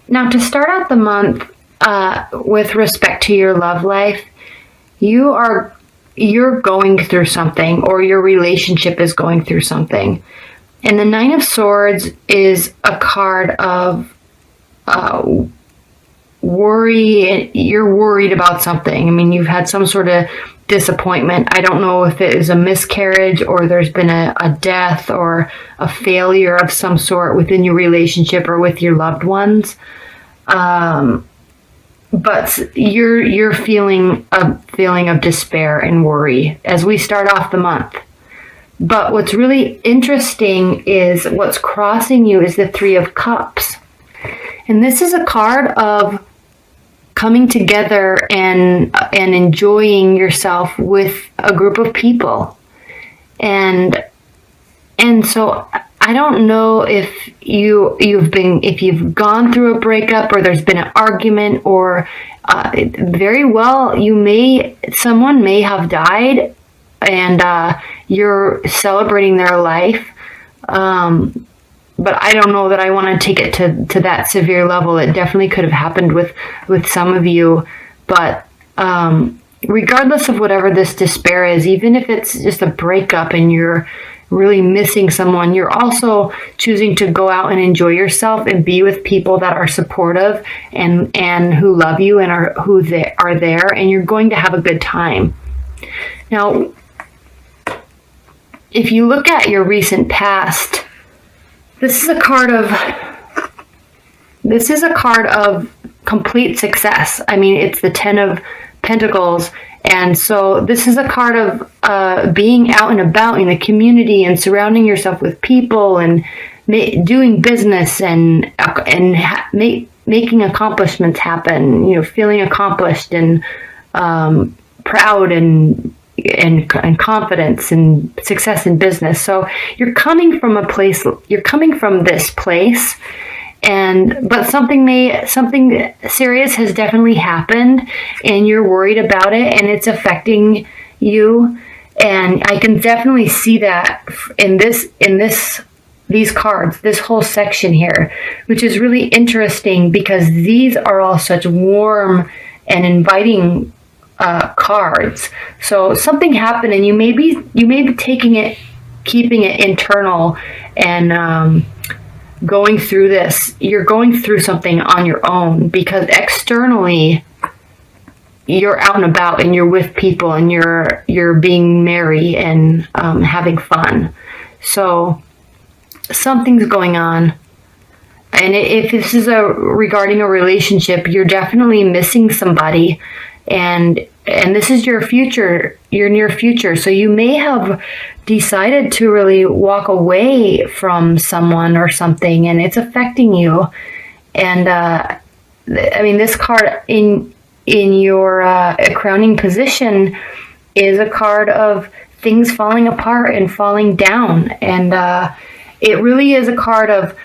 Now, to start out the month with respect to your love life, you're going through something, or your relationship is going through something. And the Nine of Swords is a card of worry. You're worried about something. I mean, you've had some sort of disappointment. I don't know if it is a miscarriage, or there's been a death or a failure of some sort within your relationship or with your loved ones. But you're feeling a feeling of despair and worry as we start off the month. But what's really interesting is what's crossing you is the Three of Cups. And this is a card of coming together and enjoying yourself with a group of people. And so I don't know if you've gone through a breakup, or there's been an argument, or very well someone may have died, and you're celebrating their life. But I don't know that I want to take it to that severe level. It definitely could have happened with some of you. But regardless of whatever this despair is, even if it's just a breakup and you're really missing someone, you're also choosing to go out and enjoy yourself and be with people that are supportive and who love you and are there, and you're going to have a good time. Now, if you look at your recent past, this is a card of complete success. I mean, it's the Ten of Pentacles. And so this is a card of being out and about in the community and surrounding yourself with people and doing business and making accomplishments happen. You know, feeling accomplished and proud and confidence and success in business. So you're coming from this place. But something serious has definitely happened, and you're worried about it, and it's affecting you. And I can definitely see that in these cards, this whole section here, which is really interesting because these are all such warm and inviting cards. So something happened, and you may be keeping it internal and going through this. You're going through something on your own, because externally you're out and about and you're with people and you're being merry and having fun. So something's going on. And if this is regarding a relationship, you're definitely missing somebody, and this is your near future. So you may have decided to really walk away from someone or something, and it's affecting you. And I mean, this card in your crowning position is a card of things falling apart and falling down, and it really is a card of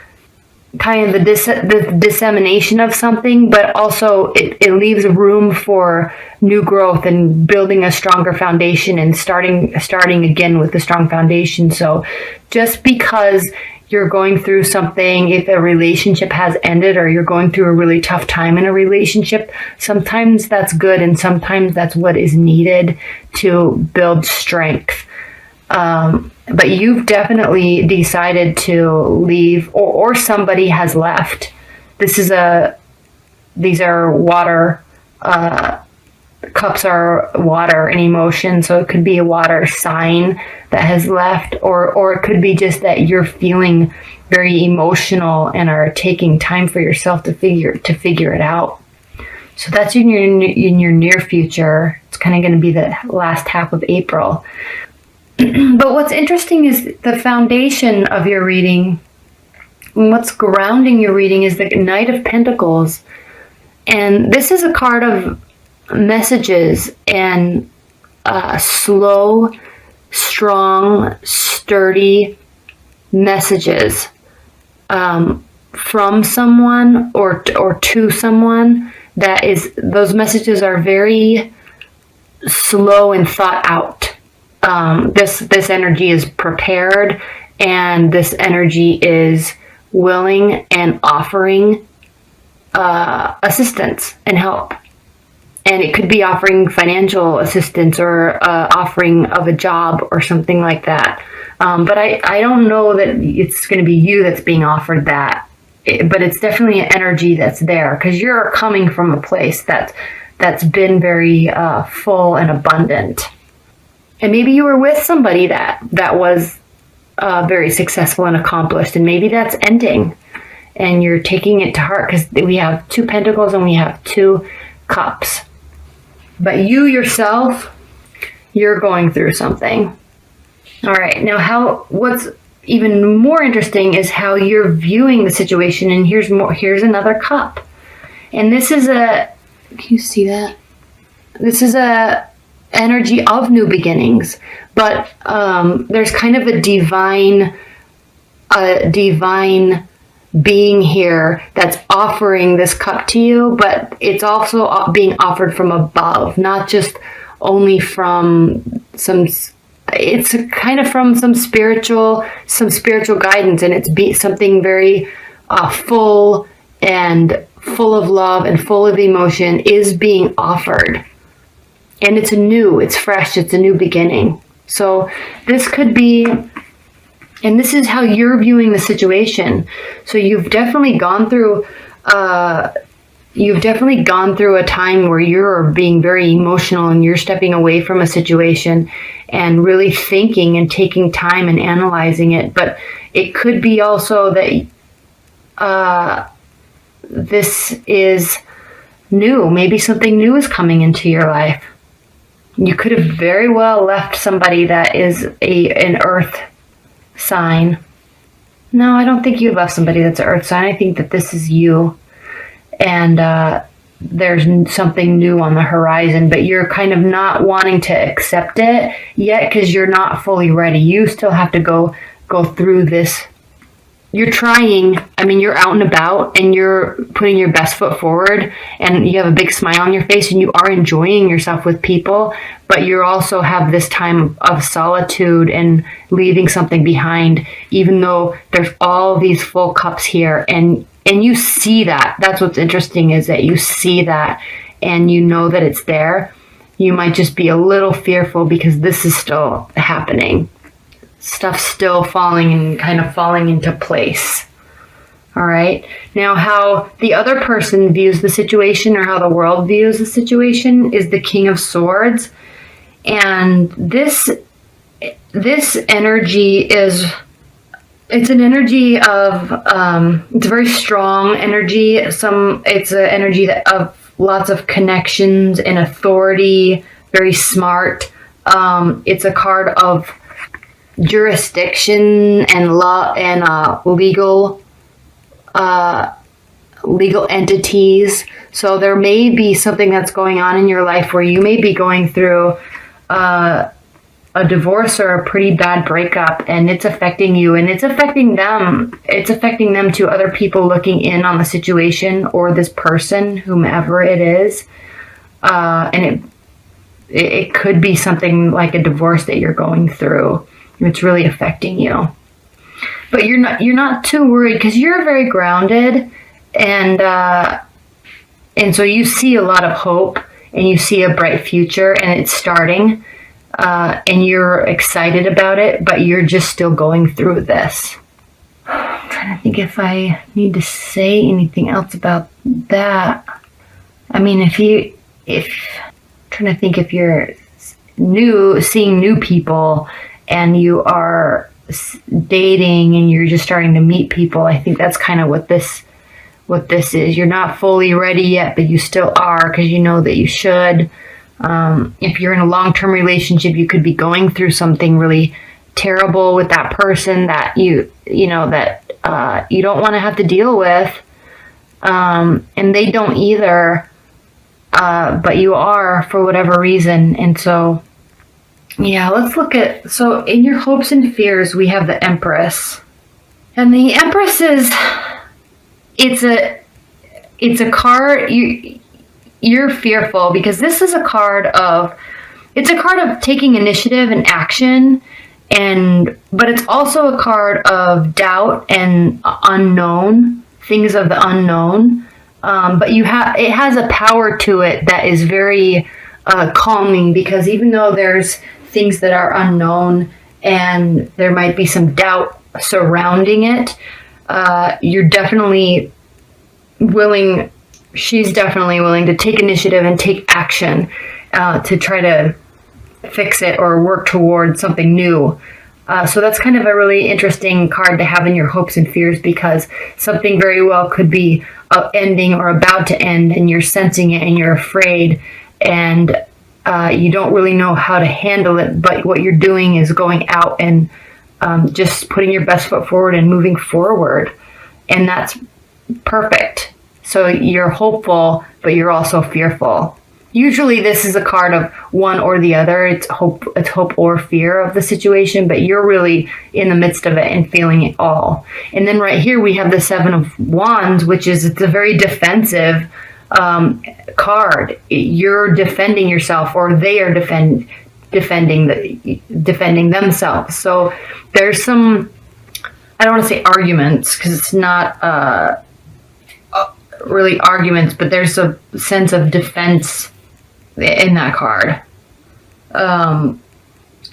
kind of the dissemination of something, but also it leaves room for new growth and building a stronger foundation and starting again with a strong foundation. So just because you're going through something, if a relationship has ended or you're going through a really tough time in a relationship, sometimes that's good, and sometimes that's what is needed to build strength. But you've definitely decided to leave, or somebody has left. These are water, cups are water and emotion. So it could be a water sign that has left, or it could be just that you're feeling very emotional and are taking time for yourself to figure it out. So that's in your near future. It's kind of going to be the last half of April. But what's interesting is the foundation of your reading, and what's grounding your reading, is the Knight of Pentacles. And this is a card of messages and slow, strong, sturdy messages from someone or to someone. Those messages are very slow and thought out. This energy is prepared, and this energy is willing and offering assistance and help. And it could be offering financial assistance or offering of a job or something like that. But I don't know that it's going to be you that's being offered that. But it's definitely an energy that's there, because you're coming from a place that's been very full and abundant. And maybe you were with somebody that was very successful and accomplished, and maybe that's ending. And you're taking it to heart, because we have 2 pentacles and we have 2 cups. But you yourself, you're going through something. All right. Now, what's even more interesting is how you're viewing the situation. And here's another cup. And this is can you see that? This is a energy of new beginnings. But there's kind of a divine being here that's offering this cup to you, but it's also being offered from above, not just only from it's kind of from some spiritual guidance, and it's something very full of love and full of emotion is being offered. And it's fresh, it's a new beginning. So this could be, and this is how you're viewing the situation. So you've definitely gone through a time where you're being very emotional and you're stepping away from a situation and really thinking and taking time and analyzing it. But it could be also that this is new. Maybe something new is coming into your life. You could have very well left somebody that is an earth sign. No, I don't think you left somebody that's an earth sign. I think that this is you. And there's something new on the horizon, but you're kind of not wanting to accept it yet because you're not fully ready. You still have to go through this. You're trying. I mean, you're out and about and you're putting your best foot forward and you have a big smile on your face and you are enjoying yourself with people, but you also have this time of solitude and leaving something behind, even though there's all these full cups here. And you see that. That's what's interesting, is that you see that and you know that it's there. You might just be a little fearful because this is still happening. Stuff's still falling into place. All right. Now, how the other person views the situation, or how the world views the situation, is the King of Swords. And this energy it's an energy of, it's a very strong energy. It's an energy of lots of connections and authority, very smart. It's a card of jurisdiction and law and legal entities. So there may be something that's going on in your life where you may be going through a divorce or a pretty bad breakup, and it's affecting you and it's affecting them. It's affecting them to other people looking in on the situation, or this person, whomever it is. And it could be something like a divorce that you're going through. It's really affecting you. But you're not too worried because you're very grounded, and so you see a lot of hope and you see a bright future and it's starting. And you're excited about it, but you're just still going through this. I'm trying to think if I need to say anything else about that. I mean, if trying to think if you're seeing new people and you are dating and you're just starting to meet people, I think that's kind of what this is. You're not fully ready yet, but you still are, because you know that you should. If you're in a long-term relationship, you could be going through something really terrible with that person that you don't want to have to deal with, and they don't either, but you are for whatever reason. And so, yeah, let's look at, so in your hopes and fears, we have the Empress. And the Empress it's a card, you're fearful because this is a card of taking initiative and action, but it's also a card of doubt and unknown, things of the unknown. But it has a power to it that is very calming, because even though there's things that are unknown and there might be some doubt surrounding it, you're definitely willing, she's definitely willing to take initiative and take action to try to fix it or work towards something new. So that's kind of a really interesting card to have in your hopes and fears, because something very well could be ending or about to end, and you're sensing it and you're afraid, and you don't really know how to handle it. But what you're doing is going out and just putting your best foot forward and moving forward. And that's perfect. So you're hopeful, but you're also fearful. Usually this is a card of one or the other. It's hope or fear of the situation, but you're really in the midst of it and feeling it all. And then right here we have the Seven of Wands, which is, it's a very defensive card. You're defending yourself, or they are defending themselves. So there's some, I don't want to say arguments, because it's not really arguments, but there's a sense of defense in that card.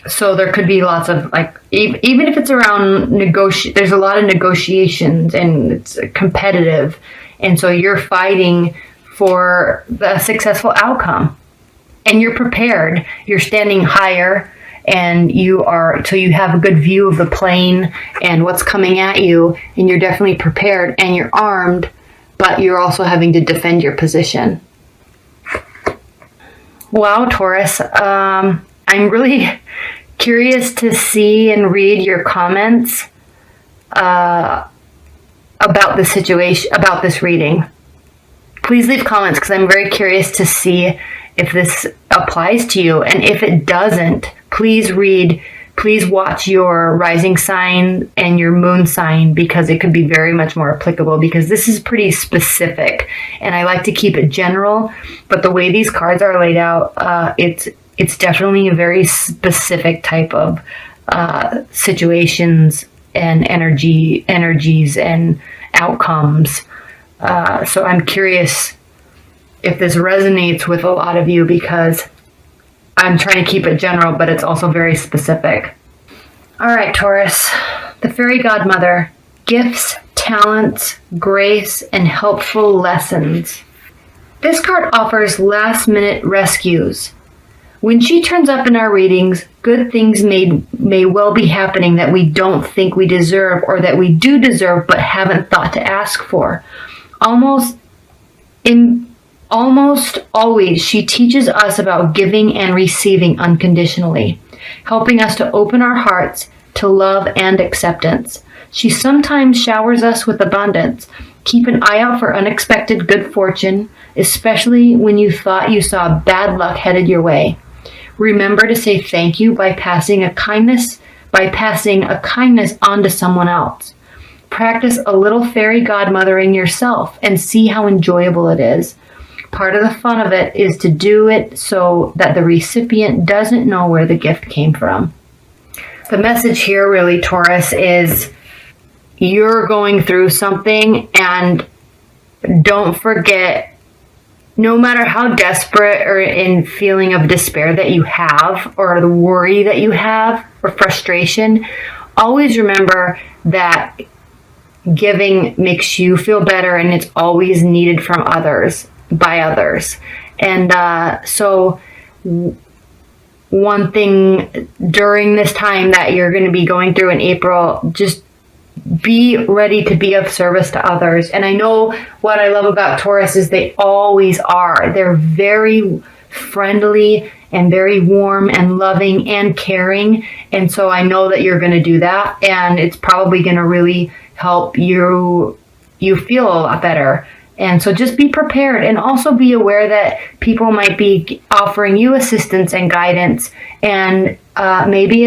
So there could be lots of, like, even if it's around there's a lot of negotiations, and it's competitive, and so you're fighting for the successful outcome, and you're prepared. You're standing higher, and you have a good view of the plane and what's coming at you, and you're definitely prepared, and you're armed, but you're also having to defend your position. Wow, Taurus. I'm really curious to see and read your comments about the situation, about this reading. Please leave comments, because I'm very curious to see if this applies to you. And if it doesn't, please watch your rising sign and your moon sign, because it could be very much more applicable, because this is pretty specific, and I like to keep it general, but the way these cards are laid out, it's definitely a very specific type of situations and energies and outcomes. So I'm curious if this resonates with a lot of you, because I'm trying to keep it general, but it's also very specific. All right, Taurus. The Fairy Godmother. Gifts, talents, grace, and helpful lessons. This card offers last-minute rescues. When she turns up in our readings, good things may well be happening that we don't think we deserve, or that we do deserve but haven't thought to ask for. Almost always, she teaches us about giving and receiving unconditionally, helping us to open our hearts to love and acceptance. She sometimes showers us with abundance. Keep an eye out for unexpected good fortune, especially when you thought you saw bad luck headed your way. Remember to say thank you by passing a kindness on to someone else. Practice a little fairy godmothering yourself and see how enjoyable it is. Part of the fun of it is to do it so that the recipient doesn't know where the gift came from. The message here, really, Taurus, is you're going through something, and don't forget, no matter how desperate or in feeling of despair that you have, or the worry that you have, or frustration, always remember that giving makes you feel better, and it's always needed from others, by others. And so one thing during this time that you're going to be going through in April, just be ready to be of service to others. And I know what I love about Taurus is they always are. They're very friendly and very warm and loving and caring. And so I know that you're going to do that, and it's probably going to really help you feel a lot better. And so just be prepared, and also be aware that people might be offering you assistance and guidance, and maybe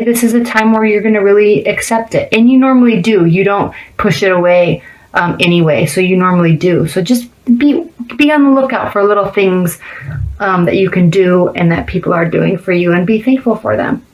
this is a time where you're going to really accept it. And you normally do. You don't push it away anyway, so you normally do. So just be on the lookout for little things that you can do and that people are doing for you, and be thankful for them.